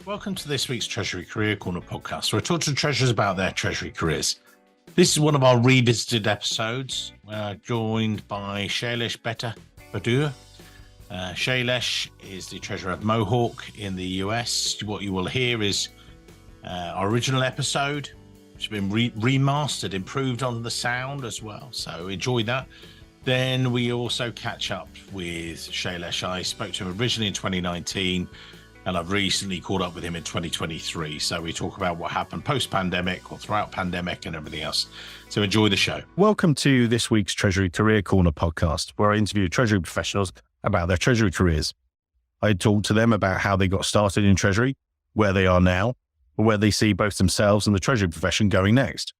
Welcome to this week's Treasury Career Corner podcast, where I talk to treasurers about their treasury careers. This is one of our revisited episodes. Joined by Shailesh Bettadapur. Shailesh is the treasurer of Mohawk in the US. What you will hear is our original episode, which has been remastered, improved on the sound as well. So enjoy that. Then we also catch up with Shailesh. I spoke to him originally in 2019, and I've recently caught up with him in 2023. So we talk about what happened post-pandemic or throughout pandemic and everything else. So enjoy the show. Welcome to this week's Treasury Career Corner podcast, where I interview treasury professionals about their treasury careers. I talk to them about how they got started in treasury, where they are now, and where they see both themselves and the treasury profession going next.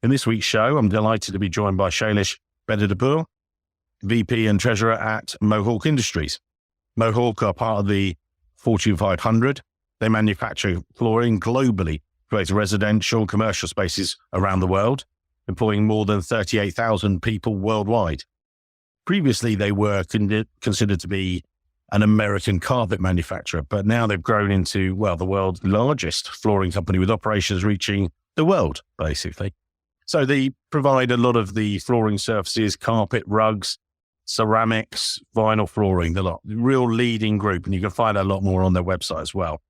In this week's show, I'm delighted to be joined by Shailesh Bettadapur, VP and Treasurer at Mohawk Industries. Mohawk are part of the Fortune 500. They manufacture flooring globally for both residential and commercial spaces around the world, employing more than 38,000 people worldwide. Previously, they were considered to be an American carpet manufacturer, but now they've grown into, the world's largest flooring company with operations reaching the world, basically. So they provide a lot of the flooring surfaces, carpet, rugs, ceramics, vinyl flooring, the lot. Real leading group, and you can find a lot more on their website as well.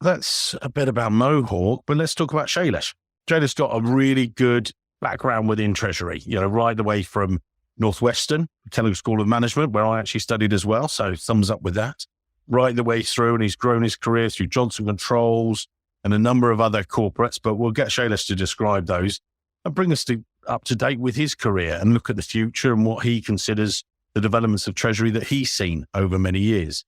That's a bit about Mohawk, but let's talk about Shailesh. Shailesh's got a really good background within Treasury, right the way from Northwestern, Kellogg School of Management, where I actually studied as well, so thumbs up with that. Right the way through, and he's grown his career through Johnson Controls and a number of other corporates, but we'll get Shailesh to describe those and bring us up to date with his career and look at the future and what he considers the developments of Treasury that he's seen over many years.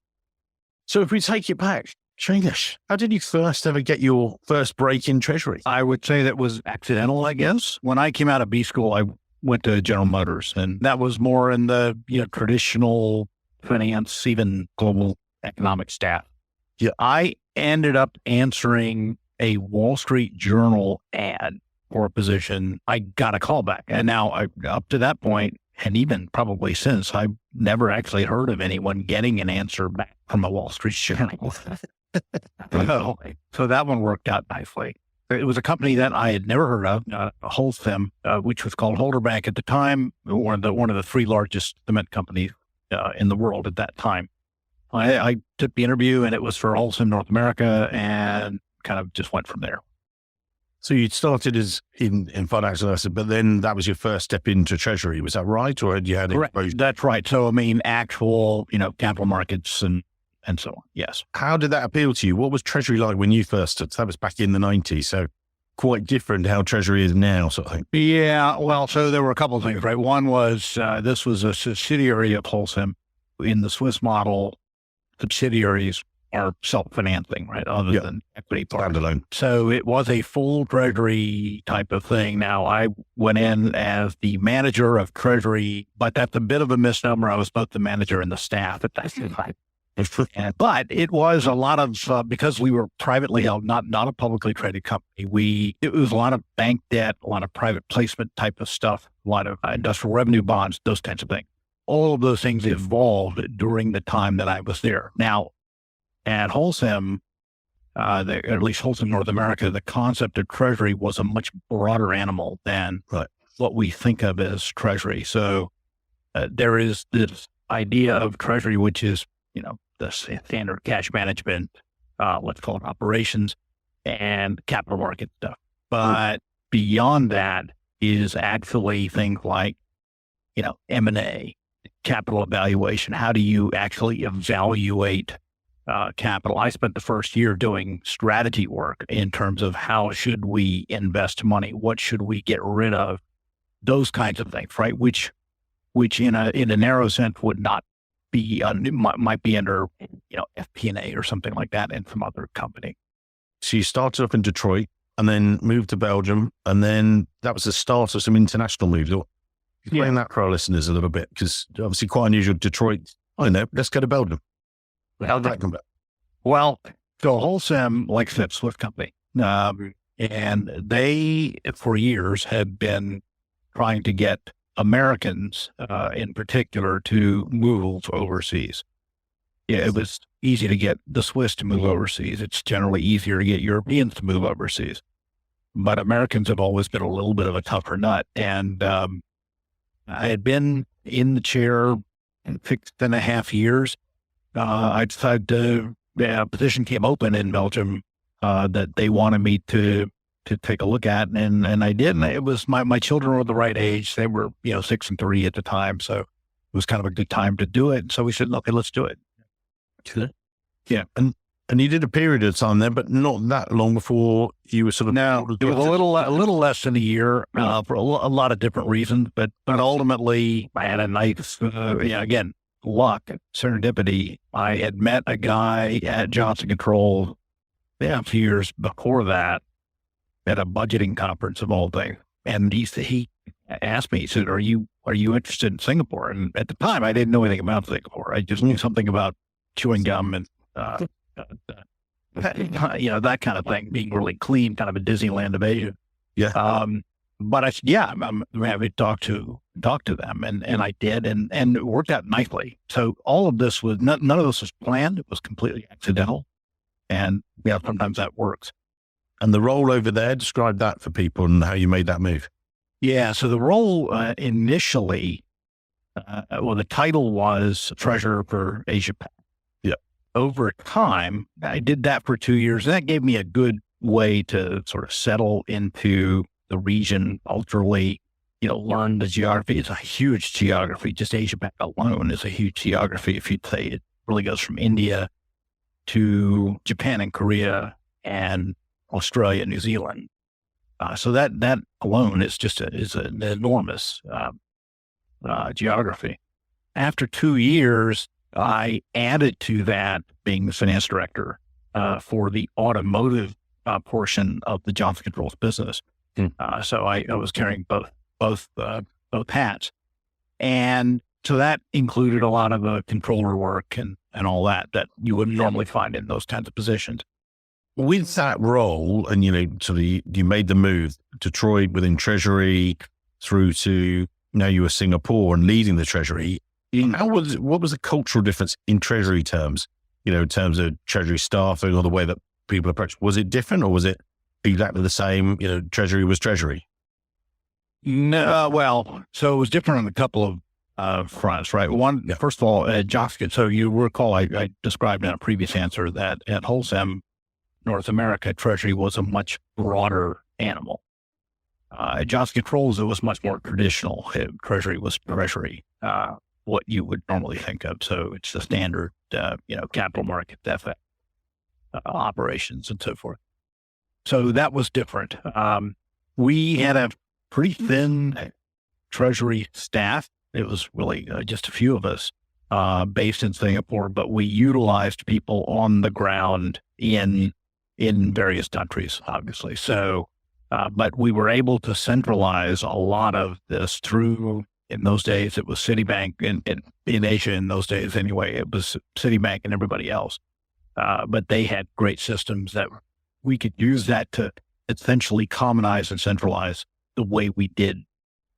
So if we take it back, Shailesh, how did you first ever get your first break in Treasury? I would say that was accidental, I guess. When I came out of B school, I went to General Motors, and that was more in the traditional finance, even global economic staff. Yeah. I ended up answering a Wall Street Journal ad for a position. I got a call back. And now up to that point, and even probably since, I've never actually heard of anyone getting an answer back from a Wall Street Journal. So that one worked out nicely. It was a company that I had never heard of, Holcim, which was called Holder Bank at the time, one of the three largest cement companies in the world at that time. I took the interview, and it was for Holcim North America, and kind of just went from there. So you started as in financial analysis, but then that was your first step into Treasury. Was that right? Or had you had Correct. That's right. So, actual, capital markets and so on. Yes. How did that appeal to you? What was Treasury like when you first started? That was back in the 90s. So quite different how Treasury is now, sort of thing. Yeah. Well, so there were a couple of things, right? One was this was a subsidiary of Holcim. In the Swiss model, subsidiaries are self-financing, right? Other than equity part. Standalone. So it was a full Treasury type of thing. Now, I went in as the manager of Treasury, but that's a bit of a misnomer. I was both the manager and the staff at that time. But it was a lot of, because we were privately held, not a publicly traded company, it was a lot of bank debt, a lot of private placement type of stuff, a lot of industrial revenue bonds, those kinds of things. All of those things evolved during the time that I was there. Now, at Holcim, at least Holcim North America, the concept of Treasury was a much broader animal than what we think of as Treasury. So there is this idea of Treasury, which is, the standard cash management, let's call it operations, and capital market stuff. But beyond that is actually things like, M&A, capital evaluation. How do you actually evaluate capital? I spent the first year doing strategy work in terms of how should we invest money? What should we get rid of? Those kinds of things, right? Which in a narrow sense would not be, might be under, FP&A or something like that in some other company. So you started off in Detroit and then moved to Belgium. And then that was the start of some international moves. Explain that for our listeners a little bit, because obviously quite unusual. Detroit, let's go to Belgium. How did that come about? Well, so Holcim, like I said, Swift company, and they, for years, had been trying to get Americans in particular to move overseas. Yeah, it was easy to get the Swiss to move overseas. It's generally easier to get Europeans to move overseas. But Americans have always been a little bit of a tougher nut. And I had been in the chair 6.5 years. I decided a position came open in Belgium that they wanted me to take a look at. And I did. And it was my children were the right age. They were, 6 and 3 at the time. So it was kind of a good time to do it. And so we said, okay, let's do it. Yeah. And you did a period of time there, but not that long before you were sort of... No, it was a little less than a year for a lot of different reasons, but ultimately I had a nice, again, luck, serendipity. I had met a guy at Johnson Controls a few years before that at a budgeting conference of all things. And he asked me, he said, are you interested in Singapore? And at the time I didn't know anything about Singapore. I just knew something about chewing gum and, that kind of thing, being really clean, kind of a Disneyland of Asia. Yeah. But I said, I'm happy to talk to them. And I did, and it worked out nicely. So all of this was, none of this was planned. It was completely accidental. And sometimes that works. And the role over there, describe that for people and how you made that move. Yeah. So the role initially, the title was Treasurer for Asia Pac. Yeah. Over time, I did that for 2 years. And that gave me a good way to sort of settle into the region culturally, learn the geography. It's a huge geography. Just Asia Pac alone is a huge geography. If you'd say it really goes from India to Japan and Korea and Australia, New Zealand. So that alone is just an enormous geography. After 2 years, I added to that being the finance director for the automotive portion of the Johnson Controls business. So I was carrying both hats, and so that included a lot of the controller work and all that you wouldn't normally find in those kinds of positions. With that role, and you made the move to Detroit within Treasury through to now you were Singapore and leading the Treasury. What was the cultural difference in Treasury terms? In terms of Treasury staffing or the way that people approach. Was it different, or was it exactly the same? Treasury was Treasury. No, so it was different on a couple of fronts, right? One, first of all, Johnson. So you recall I described in a previous answer that at Holcim, North America, Treasury was a much broader animal. At Johnson Controls, it was much more traditional. Treasury was Treasury, what you would normally think of. So it's the standard, capital market, FX, operations and so forth. So that was different. We had a pretty thin Treasury staff. It was really just a few of us based in Singapore, but we utilized people on the ground in various countries, obviously. So, but we were able to centralize a lot of this through, in those days, it was Citibank in Asia in those days anyway, it was Citibank and everybody else. But they had great systems that we could use that to essentially commonize and centralize the way we did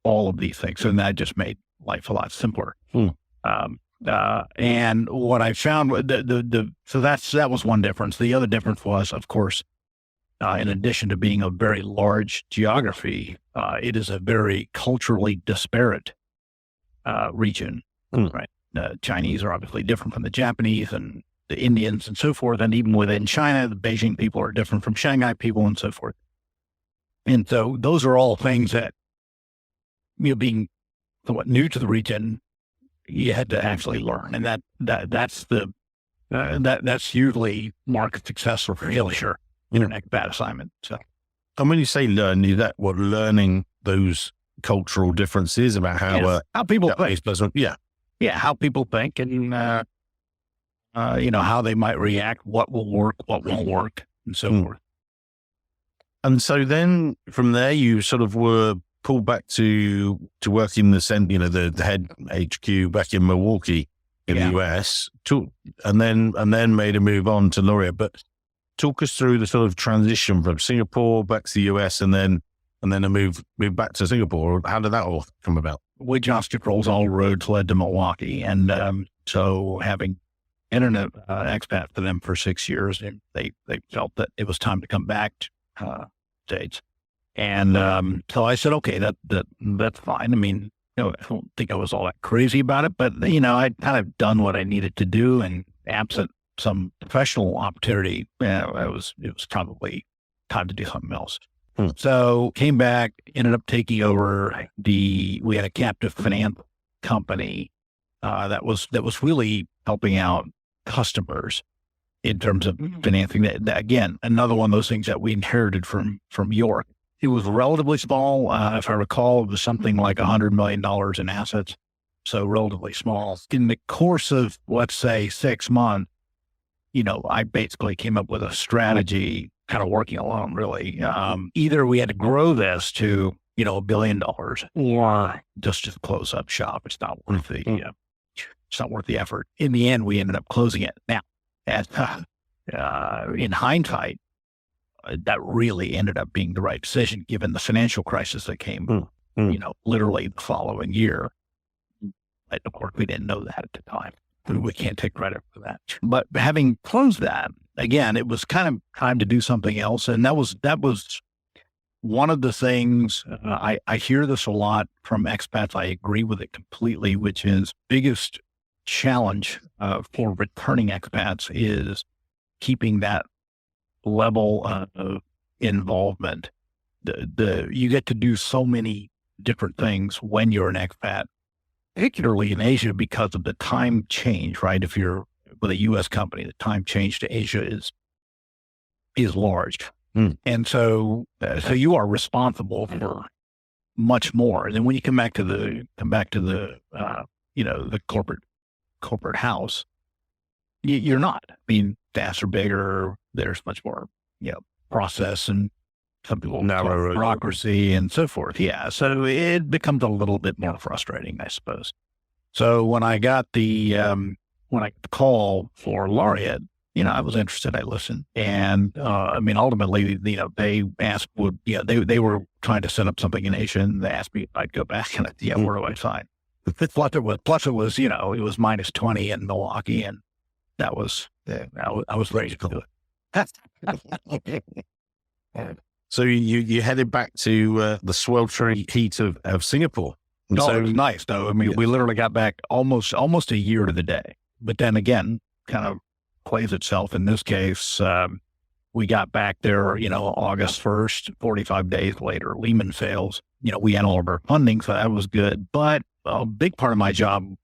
all of these things. And that just made life a lot simpler. And what I found, so that was one difference. The other difference was, of course, in addition to being a very large geography, it is a very culturally disparate region, right? Chinese are obviously different from the Japanese and the Indians and so forth. And even within China, the Beijing people are different from Shanghai people and so forth. And so those are all things that, being somewhat new to the region, you had to actually learn. And that's usually market success or failure in a bad assignment. So, and when you say learn, is that what learning those cultural differences about how people think? How people think, and how they might react, what will work, what won't work, and so forth. And so then from there, you sort of were pulled back to work in the head HQ back in Milwaukee in the US, and then made a move on to Laureate. But talk us through the sort of transition from Singapore back to the US, and then a move back to Singapore. How did that all come about? With Johnson Controls, all roads led to Milwaukee, and so having internet expat for them for 6 years, and they felt that it was time to come back to States. And so I said, okay, that's fine. I mean, I don't think I was all that crazy about it, but I'd kind of done what I needed to do, and absent some professional opportunity, it was probably time to do something else. So came back, ended up taking over we had a captive finance company that was really helping out customers in terms of financing. That again, another one of those things that we inherited from York. It was relatively small. If I recall, it was something like $100 million in assets. So relatively small. In the course of, let's say, 6 months, I basically came up with a strategy, kind of working alone, really. Either we had to grow this to, $1 billion, or just to close up shop. It's not worth it's not worth the effort. In the end, we ended up closing it. Now, in hindsight, that really ended up being the right decision, given the financial crisis that came, literally the following year. But of course, we didn't know that at the time. We can't take credit for that. But having closed that, again, it was kind of time to do something else. And that was one of the things, I hear this a lot from expats. I agree with it completely, which is biggest challenge for returning expats is keeping that level of involvement. You get to do so many different things when you're an expat, particularly in Asia, because of the time change, right? If you're with a U.S. company, the time change to Asia is large. And so you are responsible for much more. And then when you come back to the the corporate house, you're not. I mean, tasks are bigger. There's much more, process, and some people narrow bureaucracy and so forth. Yeah. So it becomes a little bit more frustrating, I suppose. So when I got the call for Laureate, I was interested. I listened. And, ultimately, they asked, they were trying to set up something in Asia, and they asked me if I'd go back, and where do I sign? Plus it was, it was -20 in Milwaukee, and that was, I was ready to do it. So you headed back to the sweltering heat of Singapore. And it was nice though. I mean, we literally got back almost a year to the day, but then again, kind of plays itself in this case. We got back there, August 1st, 45 days later, Lehman fails. We had all of our funding, so that was good. But a big part of my job,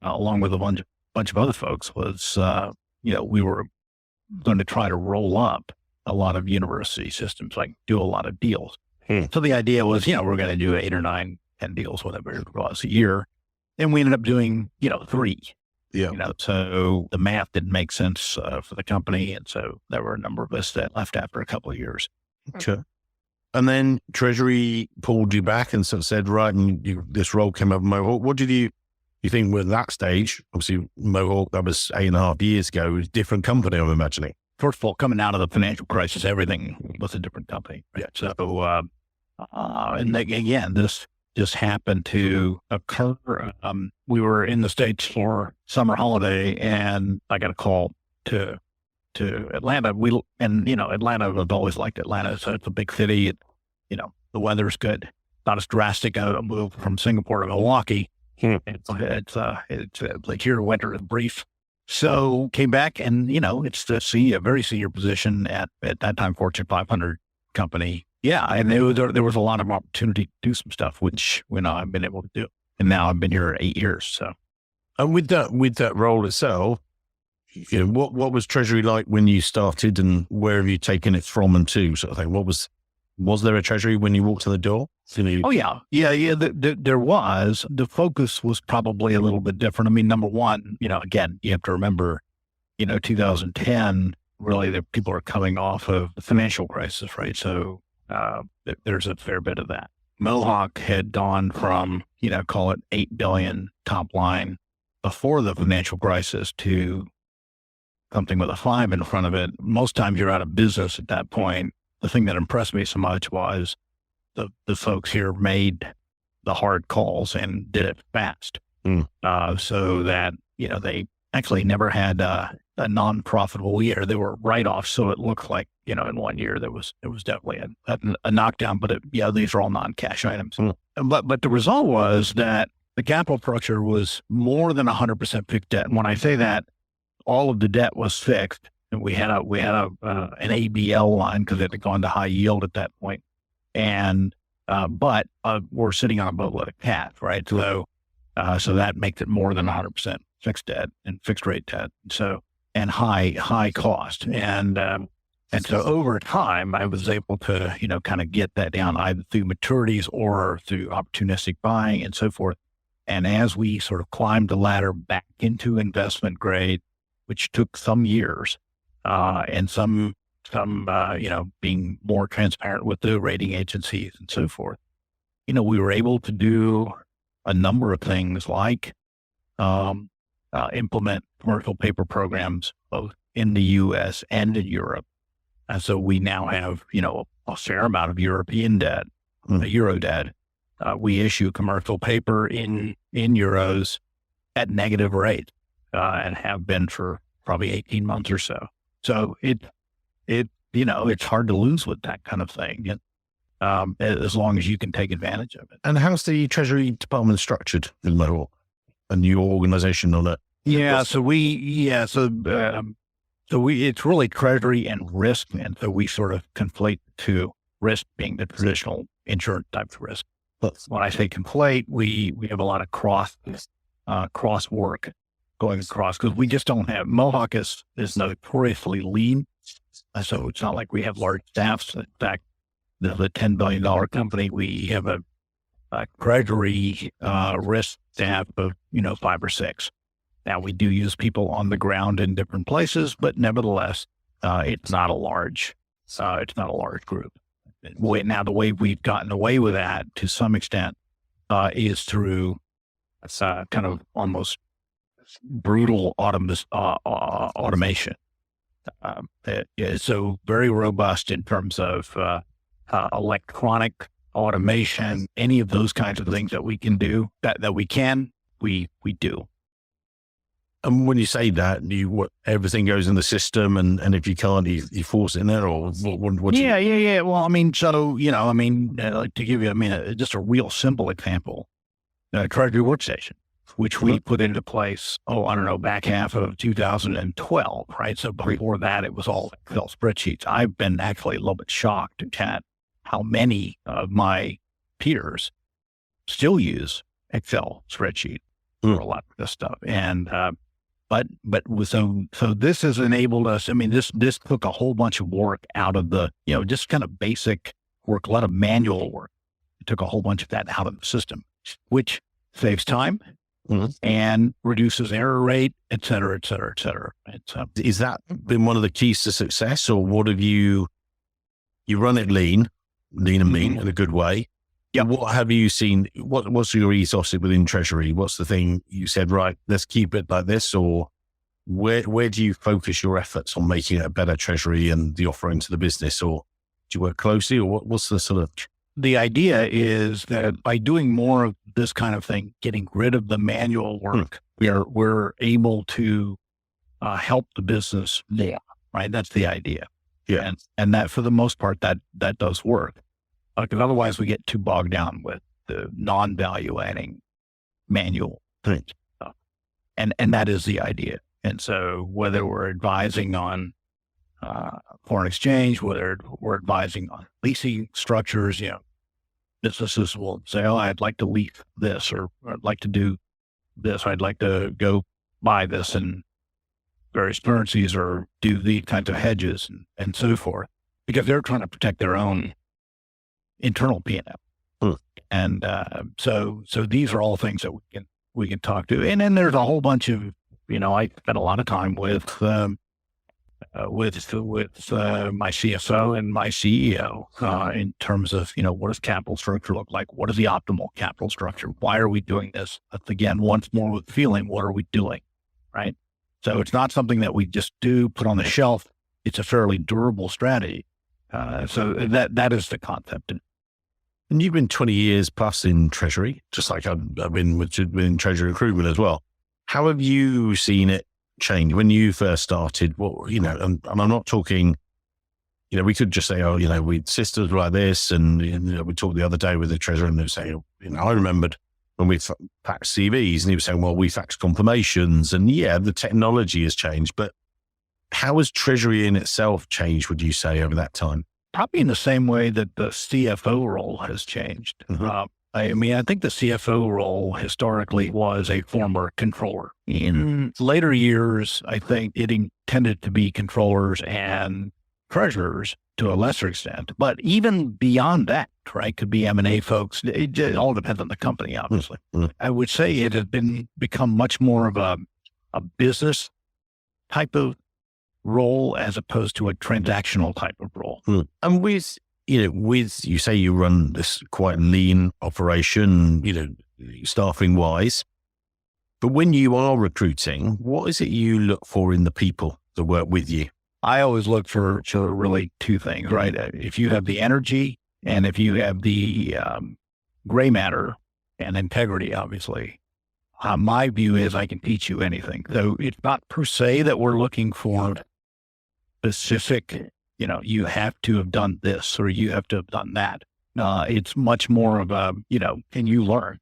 along with a bunch of other folks, was, we were going to try to roll up a lot of university systems, like do a lot of deals. So the idea was, we're going to do 8 or 9, 10 deals, whatever it was a year. And we ended up doing, 3. Yeah. So the math didn't make sense for the company. And so there were a number of us that left after a couple of years. Sure. And then Treasury pulled you back and sort of said, right, and this role came up with Mohawk. What did you think with that stage? Obviously, Mohawk, that was 8.5 years ago, it was a different company, I'm imagining. First of all, coming out of the financial crisis, everything was a different company. Right? So, and again, this just happened to occur. We were in the States for summer holiday, and I got a call to Atlanta. Atlanta, I've always liked Atlanta. So it's a big city. The weather's good. Not as drastic a move from Singapore to Milwaukee. It's like here, winter is brief. So came back, and it's a very senior position at that time Fortune 500 company. Yeah, and there was a lot of opportunity to do some stuff, which I've been able to do, and now I've been here 8 years. So, and with that role itself, what was Treasury like when you started, and where have you taken it from and to, sort of thing? Was there a Treasury when you walked to the door? Oh yeah. There was. The focus was probably a little bit different. I mean, number one, again, you have to remember, 2010. Really, the people are coming off of the financial crisis, right? So there's a fair bit of that. Mohawk had gone from, call it 8 billion top line before the financial crisis to something with a 5 in front of it. Most times you're out of business at that point. The thing that impressed me so much was the folks here made the hard calls and did it fast. So that, actually never had a non-profitable year. There were write-offs, so it looked like, in 1 year it was definitely a knockdown. But these are all non-cash items. But the result was that the capital structure was more than 100% fixed debt. And when I say that, all of the debt was fixed, and we had an ABL line because it had gone to high yield at that point. And but we're sitting on a boatload of cash, right? So that makes it more than 100% fixed debt and fixed rate debt. So, and high cost. And so over time, I was able to, kind of get that down either through maturities or through opportunistic buying and so forth. And as we sort of climbed the ladder back into investment grade, which took some years, and some, being more transparent with the rating agencies and so forth, we were able to do a number of things like implement commercial paper programs both in the U.S. and in Europe. And so we now have, a fair amount of European debt, Euro debt. We issue commercial paper in euros at negative rate, and have been for probably 18 months or so. So it's hard to lose with that kind of thing, as long as you can take advantage of it. And how's the Treasury Department structured in Mohawk? A new organization on it? It's really Treasury and risk. And so we sort of conflate the two, risk being the traditional insurance type of risk. But when I say conflate, we have a lot of cross work going across, because we just don't have, Mohawk is notoriously lean. So it's not like we have large staffs. In fact, the $10 billion company, we have a Treasury risk staff of 5 or 6. Now we do use people on the ground in different places, but nevertheless, it's not a large group. Now the way we've gotten away with that to some extent is through kind of almost brutal automation. So very robust in terms of electronic automation, any of those kinds of things that we can do, we do. And when you say that, everything goes in the system, and if you can't, you force it in there, or what? Yeah. Well, to give you, just a real simple example, Treasury Workstation, which we put into place, back half of 2012, right? So before that, it was all Excel spreadsheets. I've been actually a little bit shocked at how many of my peers still use Excel spreadsheet for a lot of this stuff. And, so this has enabled us. This took a whole bunch of work out of the, just kind of basic work, a lot of manual work. It took a whole bunch of that out of the system, which saves time. And reduces error rate, et cetera, et cetera, et cetera. Is that been one of the keys to success, or what have you run it lean and mean in a good way? Yeah. What have you seen? What's your ethos within Treasury? What's the thing you said, right, let's keep it like this, or where do you focus your efforts on making it a better Treasury and the offering to the business, or do you work closely, or what's the sort of... The idea is that by doing more of this kind of thing, getting rid of the manual work, we're able to help the business more, right? That's the idea. Yeah. And that, for the most part, that does work. Because otherwise we get too bogged down with the non-value adding manual things. And that is the idea. And so whether we're advising on foreign exchange, whether we're advising on leasing structures, businesses will say, I'd like to lease this, or I'd like to do this, or I'd like to go buy this in various currencies, or do these kinds of hedges and so forth, because they're trying to protect their own internal P&L. And so these are all things that we can talk to. And then there's a whole bunch of, I spent a lot of time with my CFO and my CEO in terms of, what does capital structure look like? What is the optimal capital structure? Why are we doing this? That's, again, once more with feeling, what are we doing? Right. So it's not something that we just put on the shelf. It's a fairly durable strategy. So that is the concept. And you've been 20 years plus in Treasury, just like I've been within Treasury recruitment as well. How have you seen it change when you first started? What, and I'm not talking, we could just say, we systems like this. And we talked the other day with the treasurer and they were saying, I remembered when we faxed CVs and he was saying, well, we fax confirmations and the technology has changed, but how has Treasury in itself changed, would you say, over that time? Probably in the same way that the CFO role has changed. Mm-hmm. I think the CFO role historically was a former controller. In later years, I think it tended to be controllers and treasurers to a lesser extent. But even beyond that, right, could be M&A folks. It all depends on the company, obviously. Mm-hmm. I would say it has become much more of a business type of role as opposed to a transactional type of role. And with you say you run this quite lean operation, staffing wise, but when you are recruiting, what is it you look for in the people that work with you? I always look for really two things, right? If you have the energy and if you have the gray matter and integrity, obviously, my view is I can teach you anything. So it's not per se that we're looking for specific, you have to have done this or you have to have done that. It's much more of a, can you learn?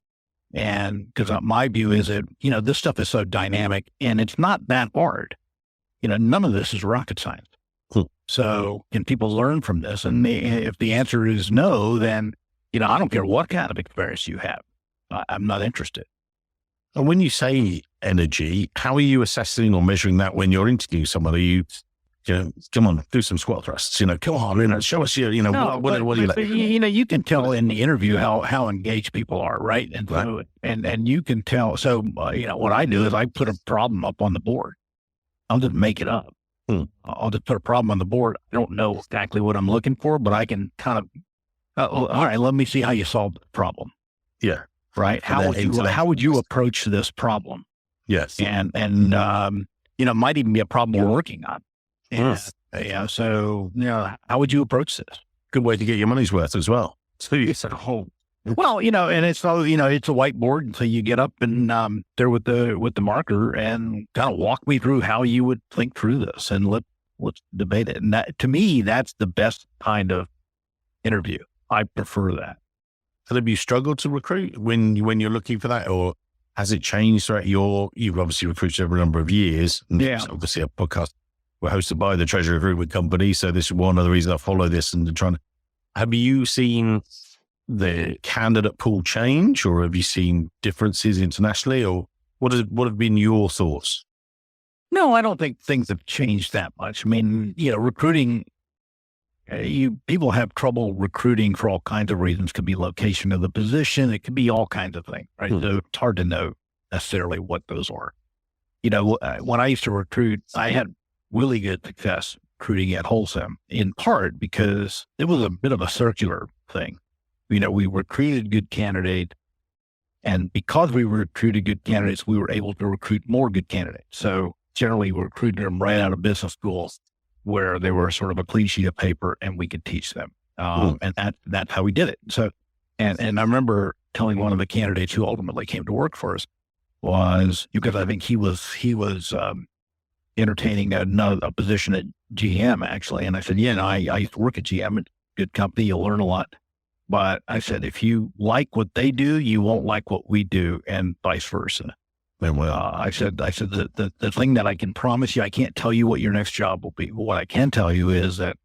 And because my view is that, this stuff is so dynamic and it's not that hard. None of this is rocket science. So can people learn from this? And if the answer is no, then, I don't care what kind of experience you have. I'm not interested. And when you say energy, how are you assessing or measuring that when you're interviewing someone? Are you, come on, do some squat thrusts, come on, show us your, what do you like? You can tell in the interview how engaged people are, right? And so, and you can tell. So, what I do is I put a problem up on the board. I'll just make it up. I'll just put a problem on the board. I don't know exactly what I'm looking for, but I can kind of, all right, let me see how you solve the problem. Yeah. Right. How would you approach this problem? Yes. And it might even be a problem we're working on. And, so, how would you approach this? Good way to get your money's worth as well. So you said, well, and it's all, it's a whiteboard. And so you get up and there with the marker and kind of walk me through how you would think through this and let's debate it. And that, to me, that's the best kind of interview. I prefer that. And have you struggled to recruit when you're looking for that, or has it changed throughout you've obviously recruited over a number of years. And obviously a podcast we're hosted by the Treasury Recruitment Company. So this is one of the reasons I follow this and have you seen the candidate pool change, or have you seen differences internationally, or what have been your thoughts? No, I don't think things have changed that much. I mean, recruiting, people have trouble recruiting for all kinds of reasons. It could be location of the position. It could be all kinds of things, right? So it's hard to know necessarily what those are. When I used to recruit, I had really good success recruiting at Wholesome, in part because it was a bit of a circular thing. We recruited good candidates, and because we recruited good candidates, we were able to recruit more good candidates. So generally we recruited them right out of business schools where they were sort of a clean sheet of paper and we could teach them. And that's how we did it. So, and I remember telling one of the candidates who ultimately came to work for us was, because I think he was entertaining a position at GM actually. And I said, I used to work at GM, it's a good company. You'll learn a lot. But I said, if you like what they do, you won't like what we do, and vice versa. I said the thing that I can promise you, I can't tell you what your next job will be. But what I can tell you is that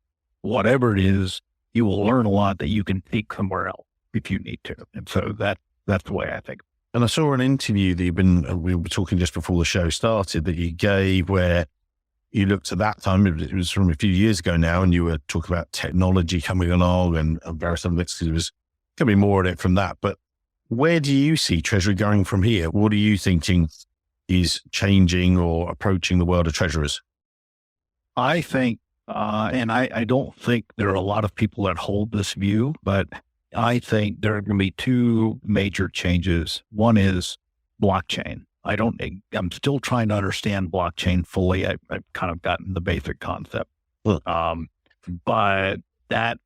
whatever it is, you will learn a lot that you can take somewhere else if you need to. And so that's the way I think. And I saw an interview that we were talking just before the show started, that you gave where you looked at that time, it was from a few years ago now, and you were talking about technology coming along and various other bits. There was going to be more on it from that. But where do you see Treasury going from here? What are you thinking is changing or approaching the world of treasurers? I think, and I don't think there are a lot of people that hold this view, but I think there are going to be two major changes. One is blockchain. I'm still trying to understand blockchain fully. I've kind of gotten the basic concept. But that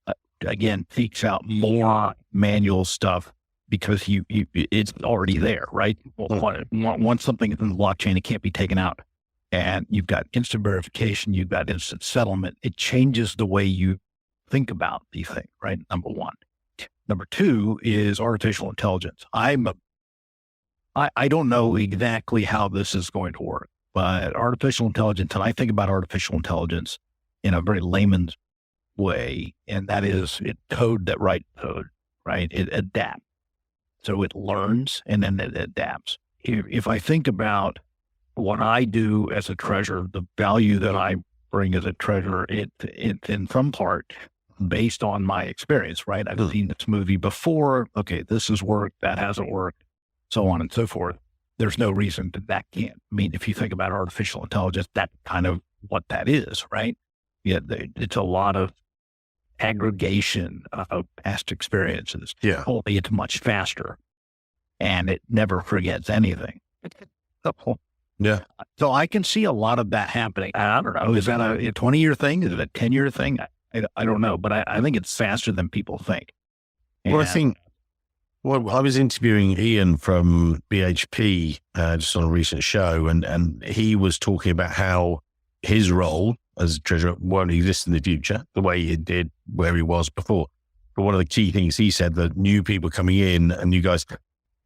again seeks out more manual stuff because it's already there, right? Once something is in the blockchain, it can't be taken out. and you've got instant verification, you've got instant settlement. It changes the way you think about these things, right? Number one. Number two is artificial intelligence. I don't know exactly how this is going to work, but artificial intelligence, and I think about artificial intelligence in a very layman's way, and that is it code that writes code, right? It adapts. So it learns and then it adapts. If I think about what I do as a treasurer, the value that I bring as a treasurer, it's in some part based on my experience, right? I've seen this movie before. Okay, this has worked, that hasn't worked, so on and so forth. There's no reason that can't. I mean, if you think about artificial intelligence, that's kind of what that is, right? Yeah, it's a lot of aggregation of past experiences. Yeah. Only it's much faster, and it never forgets anything. Yeah. So I can see a lot of that happening. I don't know. Is that a 20-year thing? Is it a 10-year thing? I don't know, but I think it's faster than people think. Well, I think, well, I was interviewing Ian from BHP just on a recent show, and he was talking about how his role as treasurer won't exist in the future the way it did where he was before. But one of the key things he said that new people coming in and you guys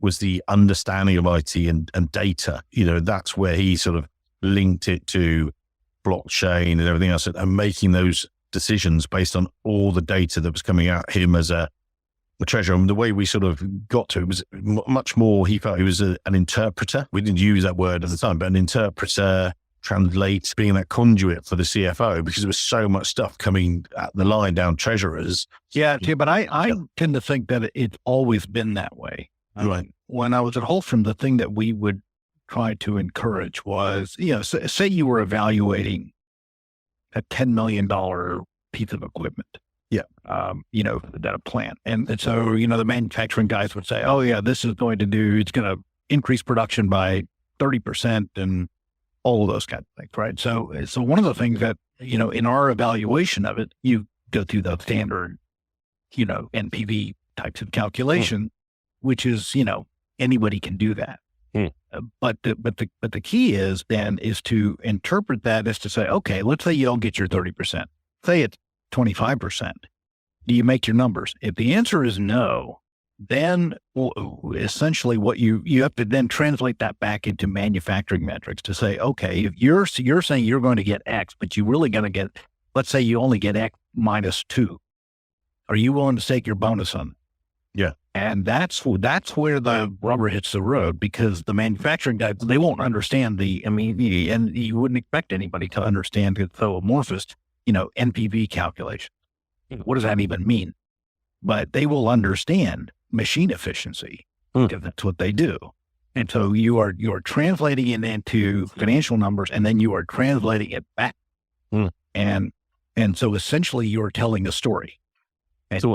was the understanding of IT and data. You know, that's where he sort of linked it to blockchain and everything else and making those decisions based on all the data that was coming out him as a treasurer. And the way we sort of got to it was much more, he felt he was an interpreter. We didn't use that word at the time, but an interpreter, translate, being that conduit for the CFO, because there was so much stuff coming at the line down treasurers. Yeah, but I tend to think that it's always been that way. Right. When I was at Holstrom, the thing that we would try to encourage was, say you were evaluating a $10 million piece of equipment. Yeah. At a plant. And so, the manufacturing guys would say, oh yeah, it's going to increase production by 30% and all of those kinds of things. Right. So one of the things that, in our evaluation of it, you go through the standard, NPV types of calculation, which is, anybody can do that. But the key is to interpret that as to say, okay, let's say you don't get your 30%, say it's 25%. Do you make your numbers? If the answer is no, then essentially what you have to then translate that back into manufacturing metrics to say, okay, if you're saying you're going to get X, but you're really going to get, let's say you only get X minus 2. Are you willing to take your bonus on? Yeah. And that's where the rubber hits the road, because the manufacturing guys, they won't understand and you wouldn't expect anybody to understand it's so amorphous, NPV calculation. What does that even mean? But they will understand machine efficiency because that's what they do. And so you're translating it into financial numbers, and then you are translating it back. And so essentially you're telling a story. And So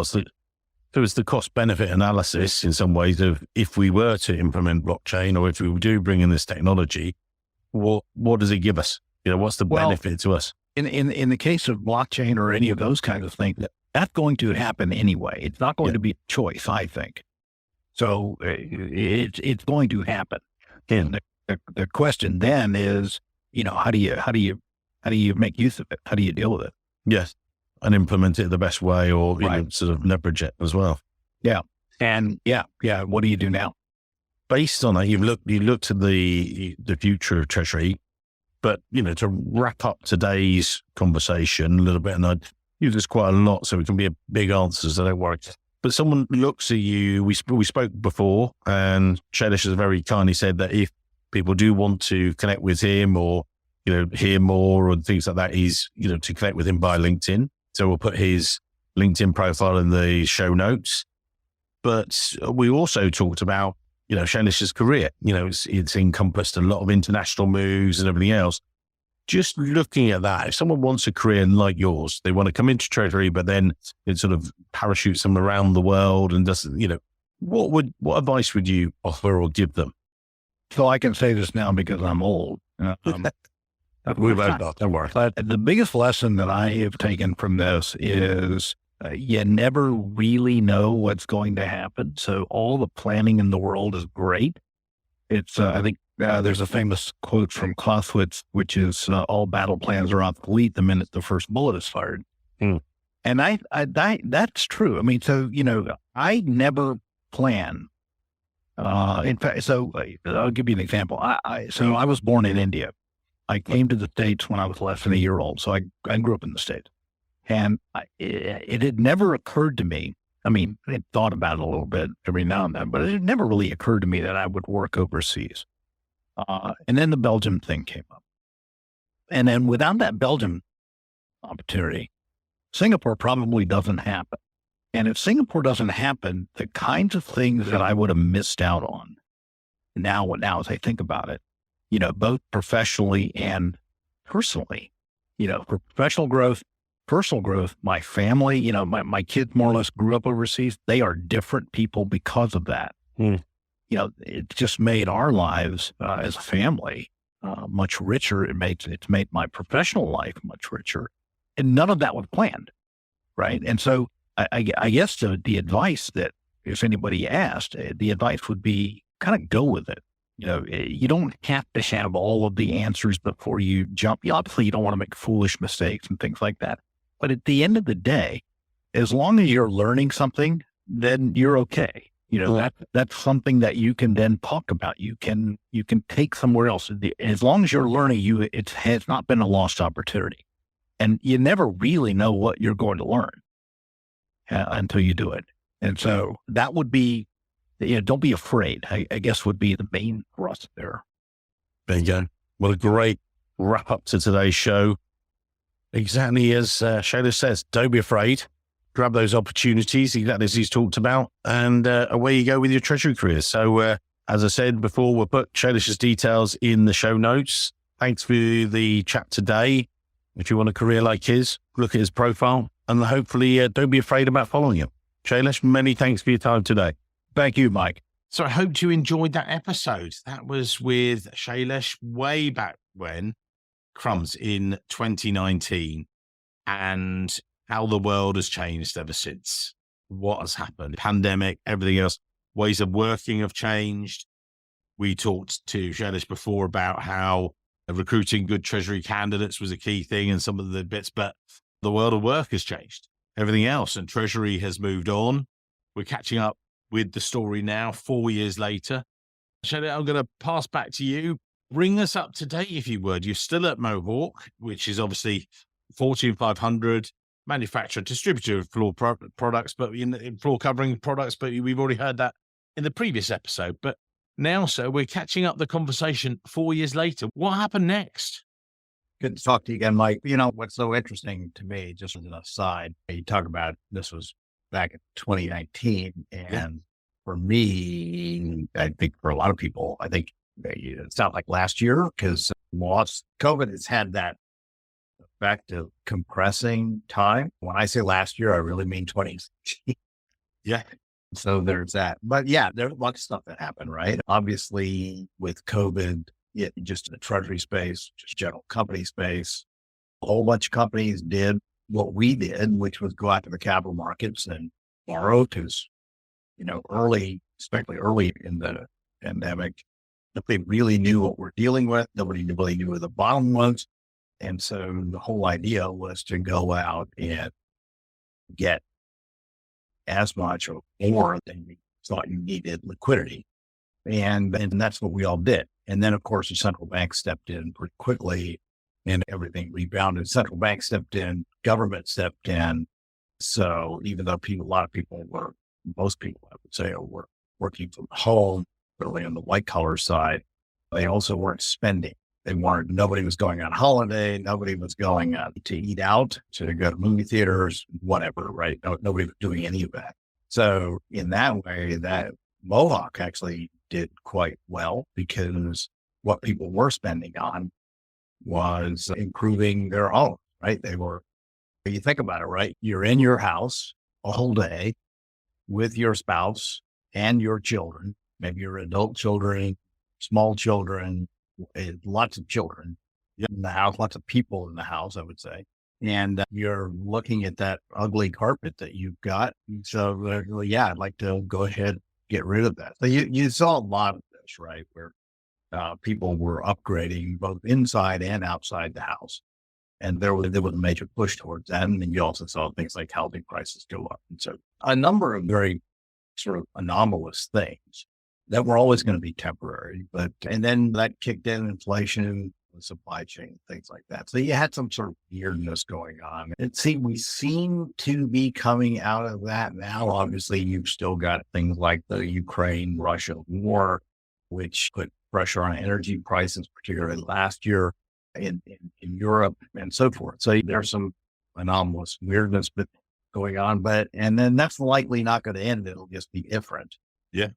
it's the cost benefit analysis in some ways of if we were to implement blockchain or if we do bring in this technology, what does it give us? What's the benefit to us? In the case of blockchain or any of those kinds of things, that's going to happen anyway. It's not going to be a choice, I think. So it's going to happen. And the question then is, how do you make use of it? How do you deal with it? Yes. And implement it the best way, or sort of leverage it as well. Yeah. And what do you do now? Based on that, you looked at the future of Treasury, but to wrap up today's conversation a little bit, and I'd use this quite a lot, so it can be a big answer, so don't worry. But someone looks at you, we spoke before, and Shailesh has very kindly said that if people do want to connect with him or, hear more or things like that, he's, to connect with him via LinkedIn. So we'll put his LinkedIn profile in the show notes. But we also talked about, Shailesh's career. It's encompassed a lot of international moves and everything else. Just looking at that, if someone wants a career like yours, they want to come into Treasury, but then it sort of parachutes them around the world and doesn't, what advice would you offer or give them? So I can say this now because I'm old. We both not, don't worry. But the biggest lesson that I have taken from this is you never really know what's going to happen. So all the planning in the world is great. It's, I think There's a famous quote from Clausewitz, which is all battle plans are obsolete the minute the first bullet is fired. Hmm. And that's true. I mean, so, I never plan. In fact, so I'll give you an example. So I was born in India. I came to the States when I was less than a year old. So I grew up in the States. And it had never occurred to me. I mean, I had thought about it a little bit every now and then, but it never really occurred to me that I would work overseas. And then the Belgium thing came up. And then without that Belgium opportunity, Singapore probably doesn't happen. And if Singapore doesn't happen, the kinds of things that I would have missed out on now as I think about it, both professionally and personally, for professional growth, personal growth, my family, my kids more or less grew up overseas. They are different people because of that. It just made our lives as a family much richer. It's made my professional life much richer. And none of that was planned. Right. And so I guess the advice that if anybody asked, the advice would be kind of go with it. You don't have to have all of the answers before you jump. Obviously, you don't want to make foolish mistakes and things like that. But at the end of the day, as long as you're learning something, then you're okay. That's something that you can then talk about. You can take somewhere else. As long as you're learning, it has not been a lost opportunity. And you never really know what you're going to learn until you do it. And so that would be, don't be afraid, I guess would be the main thrust there. There you go. What a great wrap up to today's show. Exactly as Shailesh says, don't be afraid. Grab those opportunities, exactly as he's talked about, and away you go with your treasury career. So, as I said before, we'll put Shailesh's details in the show notes. Thanks for the chat today. If you want a career like his, look at his profile and hopefully don't be afraid about following him. Shailesh, many thanks for your time today. Thank you, Mike. So I hope you enjoyed that episode. That was with Shailesh way back when, crumbs, in 2019, and how the world has changed ever since. What has happened? Pandemic, everything else. Ways of working have changed. We talked to Shailesh before about how recruiting good treasury candidates was a key thing and some of the bits, but the world of work has changed. Everything else, and treasury has moved on. We're catching up with the story now, 4 years later. Shailesh, I'm going to pass back to you. Bring us up to date, if you would. You're still at Mohawk, which is obviously Fortune 500 manufacturer, distributor of floor products, but in floor covering products. But we've already heard that in the previous episode. But now, sir, we're catching up the conversation 4 years later. What happened next? Good to talk to you again, Mike. What's so interesting to me, just as an aside, you talk about this was back in 2019. And for me, I think for a lot of people, I think it's not like last year because COVID has had that effect of compressing time. When I say last year, I really mean 2016. Yeah. So there's that. But yeah, there's a lot of stuff that happened, right? Obviously with COVID, just in the treasury space, just general company space, a whole bunch of companies did what we did, which was go out to the capital markets and borrow because, especially early in the pandemic, nobody really knew what we're dealing with. Nobody really knew where the bottom was. And so the whole idea was to go out and get as much or more than you thought you needed liquidity. And that's what we all did. And then, of course, the central bank stepped in pretty quickly and everything rebounded. Central bank stepped in, government stepped in. So even though most people, I would say, were working from home, really on the white collar side, they also weren't spending. Nobody was going on holiday. Nobody was going to eat out, to go to movie theaters, whatever, right? Nobody was doing any of that. So in that way, that Mohawk actually did quite well because what people were spending on was improving their home, right? You think about it, right? You're in your house a whole day with your spouse and your children, maybe your adult children, small children, lots of children in the house, lots of people in the house, I would say. And you're looking at that ugly carpet that you've got. So, I'd like to go ahead and get rid of that. So you saw a lot of this, right? Where people were upgrading both inside and outside the house. And there was a major push towards that. And then you also saw things like housing prices go up. And so a number of very sort of anomalous things that were always going to be temporary. And then that kicked in inflation, the supply chain, things like that. So you had some sort of weirdness going on. We seem to be coming out of that now. Obviously, you've still got things like the Ukraine-Russia war, which put pressure on energy prices, particularly last year in Europe and so forth. So there's some anomalous weirdness going on, and then that's likely not going to end. It'll just be different. Yeah.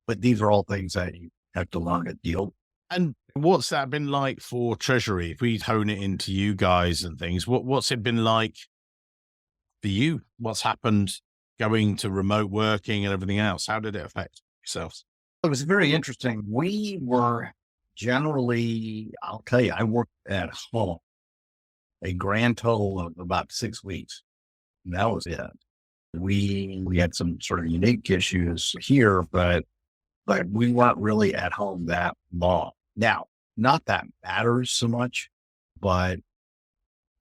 But these are all things that you have to learn to deal with. And what's that been like for Treasury? If we hone it into you guys and things, what's it been like for you? What's happened going to remote working and everything else? How did it affect yourselves? It was very interesting. We were generally, I'll tell you, I worked at home a grand total of about 6 weeks. And that was it. We had some sort of unique issues here, but we weren't really at home that long. Now, not that matters so much, but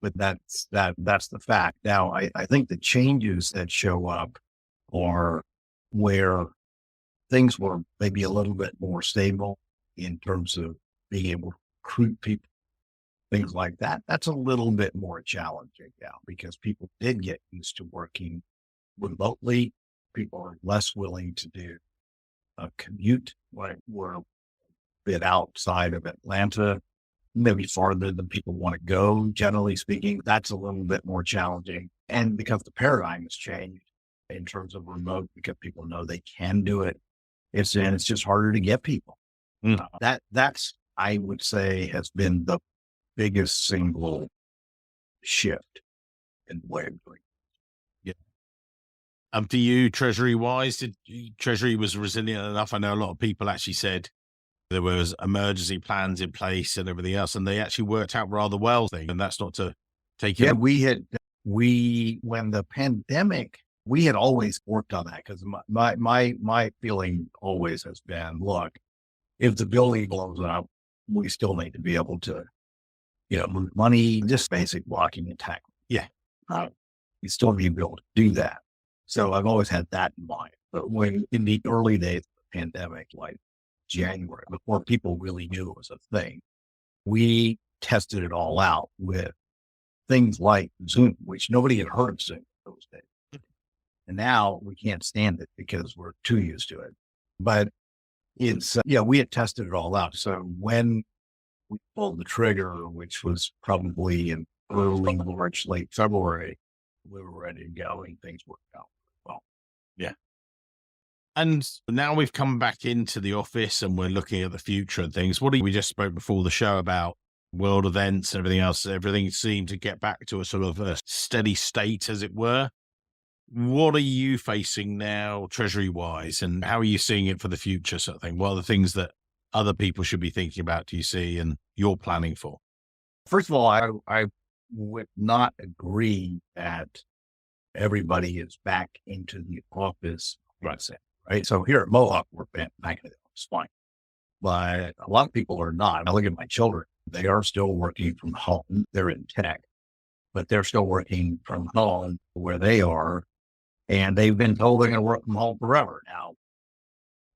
that's the fact. Now, I think the changes that show up are where things were maybe a little bit more stable in terms of being able to recruit people, things like that. That's a little bit more challenging now because people did get used to working remotely. People are less willing to do a commute. We're a bit outside of Atlanta, maybe farther than people want to go, generally speaking. That's a little bit more challenging. And because the paradigm has changed in terms of remote, because people know they can do it, it's just harder to get people. That's, I would say, has been the biggest single shift in the way of doing it. Yeah. For you, Treasury wise, Treasury was resilient enough? I know a lot of people actually said there was emergency plans in place and everything else, and they actually worked out rather well. And that's not to take it. Yeah, when the pandemic, we had always worked on that because my feeling always has been, look, if the building blows up, we still need to be able to, move money, just basic blocking and tackling. Yeah. You still need to be able to do that. So I've always had that in mind. But when in the early days of the pandemic, like January, before people really knew it was a thing, we tested it all out with things like Zoom, which nobody had heard of Zoom those days. And now we can't stand it because we're too used to it. But it's, we had tested it all out. So when we pulled the trigger, which was probably in early March, late February, we were ready to go and things worked out well. Yeah. And now we've come back into the office and we're looking at the future and things. We just spoke before the show about world events and everything else. Everything seemed to get back to a sort of a steady state, as it were. What are you facing now, Treasury wise, and how are you seeing it for the future sort of thing? What are the things that other people should be thinking about, do you see, and you're planning for? First of all, I would not agree that everybody is back into the office, right? So here at Mohawk, we're back in the office, fine. But a lot of people are not. I look at my children, they are still working from home. They're in tech, but they're still working from home where they are. And they've been told they're going to work from home forever. Now,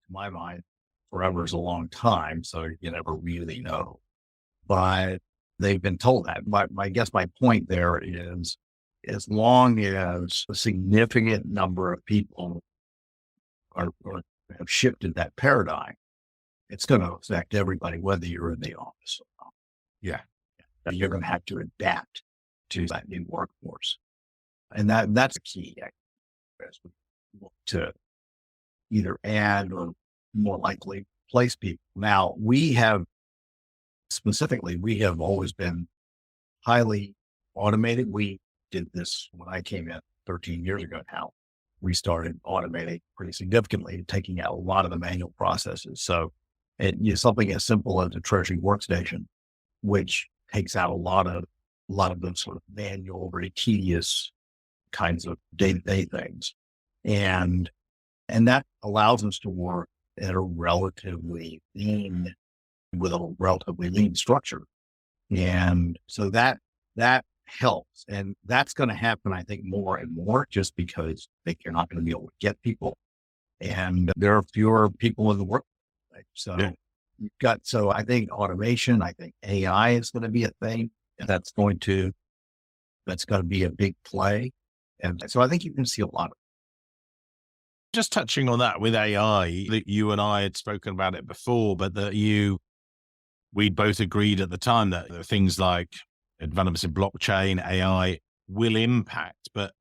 to my mind, forever is a long time, so you never really know. But they've been told that. But I guess my point there is, as long as a significant number of people are have shifted that paradigm, it's going to affect everybody, whether you're in the office or not. Yeah. You're going to have to adapt to that new workforce. And that's a key as we look to either add or more likely place people. Now, we have always been highly automated. We did this when I came in 13 years ago now. We started automating pretty significantly, taking out a lot of the manual processes. So something as simple as a Treasury workstation, which takes out a lot of those sort of manual, very tedious kinds of day-to-day things. And that allows us to work at a relatively lean with a relatively lean structure. And so that helps. And that's going to happen, I think, more and more, just because you're not going to be able to get people. And there are fewer people in the work. Right? So so I think automation, I think AI is going to be a thing. And that's going to be a big play. And so I think you can see a lot of. Just touching on that with AI, that you and I had spoken about it before, but that we'd both agreed at the time that things like advancements in blockchain, AI will impact. But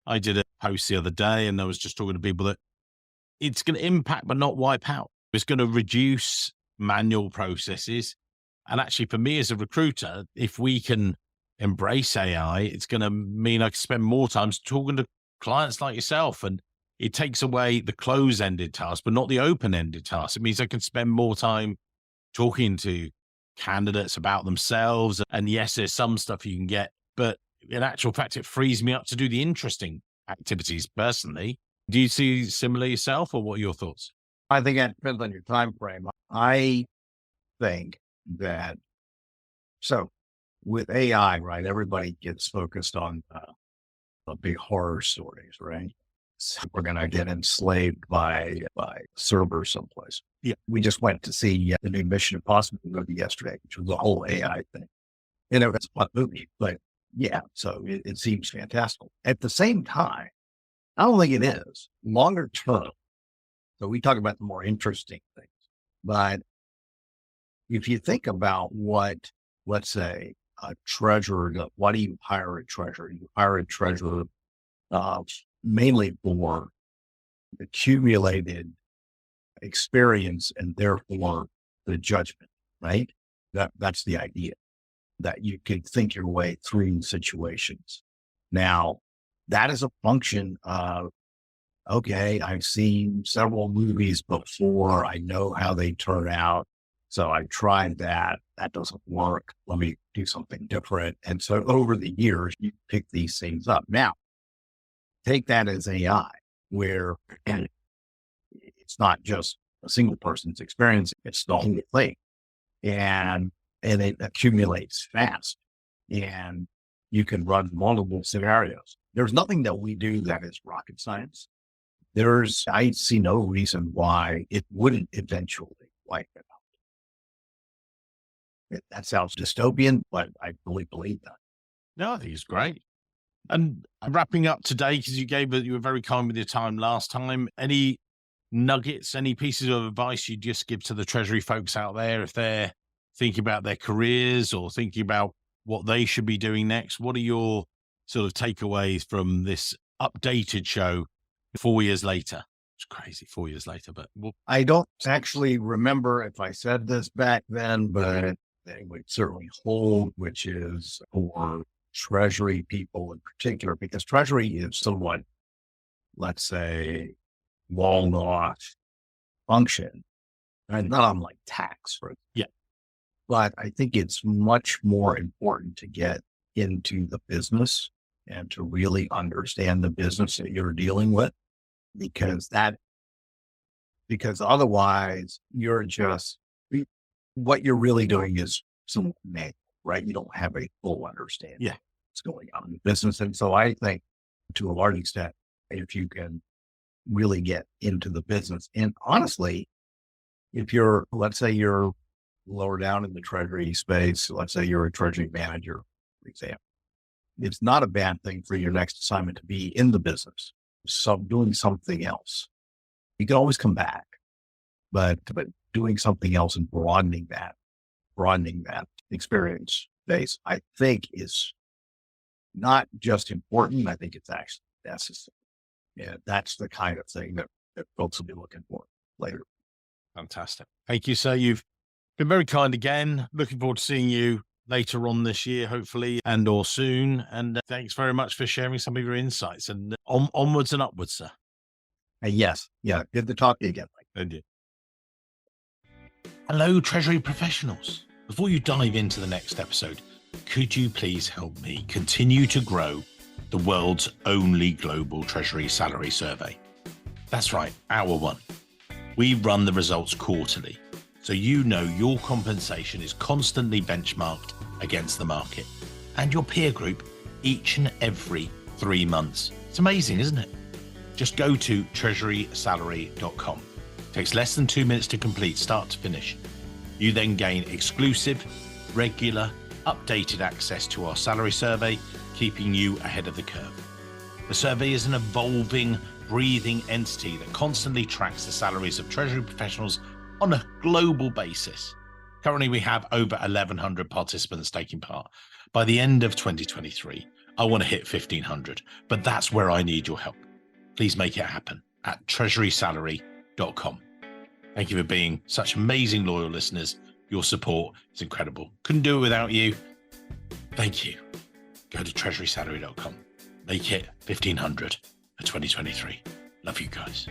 I did a post the other day and I was just talking to people that it's going to impact, but not wipe out. It's going to reduce manual processes. And actually for me as a recruiter, if we can embrace AI, it's going to mean I can spend more time talking to clients like yourself, and it takes away the close-ended task, but not the open-ended task. It means I can spend more time talking to candidates about themselves. And yes, there's some stuff you can get, but in actual fact, it frees me up to do the interesting activities personally. Do you see similar yourself, or what are your thoughts? I think that depends on your time frame. I think that, so with AI, right, everybody gets focused on the big horror stories, right? So we're going to get enslaved by servers someplace. Yeah. We just went to see the new Mission Impossible movie yesterday, which was the whole AI thing. You know, it's a fun movie, but yeah, so it seems fantastical. At the same time, I don't think it is. Longer term, so we talk about the more interesting things, but if you think about what, let's say, a treasurer, why do you hire a treasurer? You hire a treasurer mainly for accumulated experience and therefore the judgment, right? That's the idea, that you can think your way through situations. Now, that is a function of, okay, I've seen several movies before. I know how they turn out. So I tried that. That doesn't work. Let me do something different. And so over the years, you pick these things up. Now, take that as AI, where it's not just a single person's experience, it's the whole thing. And it accumulates fast. And you can run multiple scenarios. There's nothing that we do that is rocket science. I see no reason why it wouldn't eventually wipe it out. That sounds dystopian, but I really believe that. No, I think it's great. And wrapping up today, because you were very kind with your time last time. Any nuggets, any pieces of advice you'd just give to the Treasury folks out there if they're thinking about their careers or thinking about what they should be doing next? What are your sort of takeaways from this updated show 4 years later? It's crazy, 4 years later, but I don't actually remember if I said this back then, but they would certainly hold, which is for Treasury people in particular, because Treasury is somewhat, let's say, walled-off function, and not unlike tax, for yeah. But I think it's much more important to get into the business and to really understand the business that you're dealing with, because otherwise what you're really doing is some manual, right? You don't have a full understanding of what's going on in the business. And so I think to a large extent, if you can really get into the business, and honestly, if let's say you're lower down in the Treasury space, let's say you're a Treasury manager, for example, it's not a bad thing for your next assignment to be in the business, doing something else. You can always come back, but doing something else and broadening that experience base, I think is not just important. I think it's actually necessary. Yeah, that's the kind of thing that folks will be looking for later. Fantastic. Thank you, sir. You've been very kind again. Looking forward to seeing you later on this year, hopefully, and or soon. And thanks very much for sharing some of your insights, and onwards and upwards, sir. Yes. Yeah. Good to talk to you again. Thank you. Hello, Treasury professionals. Before you dive into the next episode, could you please help me continue to grow the world's only global Treasury salary survey? That's right, our one. We run the results quarterly. so you know your compensation is constantly benchmarked against the market and your peer group each and every 3 months. It's amazing, isn't it? Just go to treasurysalary.com. It takes less than 2 minutes to complete, start to finish. You then gain exclusive, regular, updated access to our salary survey, keeping you ahead of the curve. The survey is an evolving, breathing entity that constantly tracks the salaries of Treasury professionals on a global basis. Currently, we have over 1,100 participants taking part. By the end of 2023, I want to hit 1,500, but that's where I need your help. Please make it happen at treasurysalary.com. Thank you for being such amazing loyal listeners. Your support is incredible. Couldn't do it without you. Thank you. Go to treasurysalary.com. Make it 1,500 for 2023. Love you guys.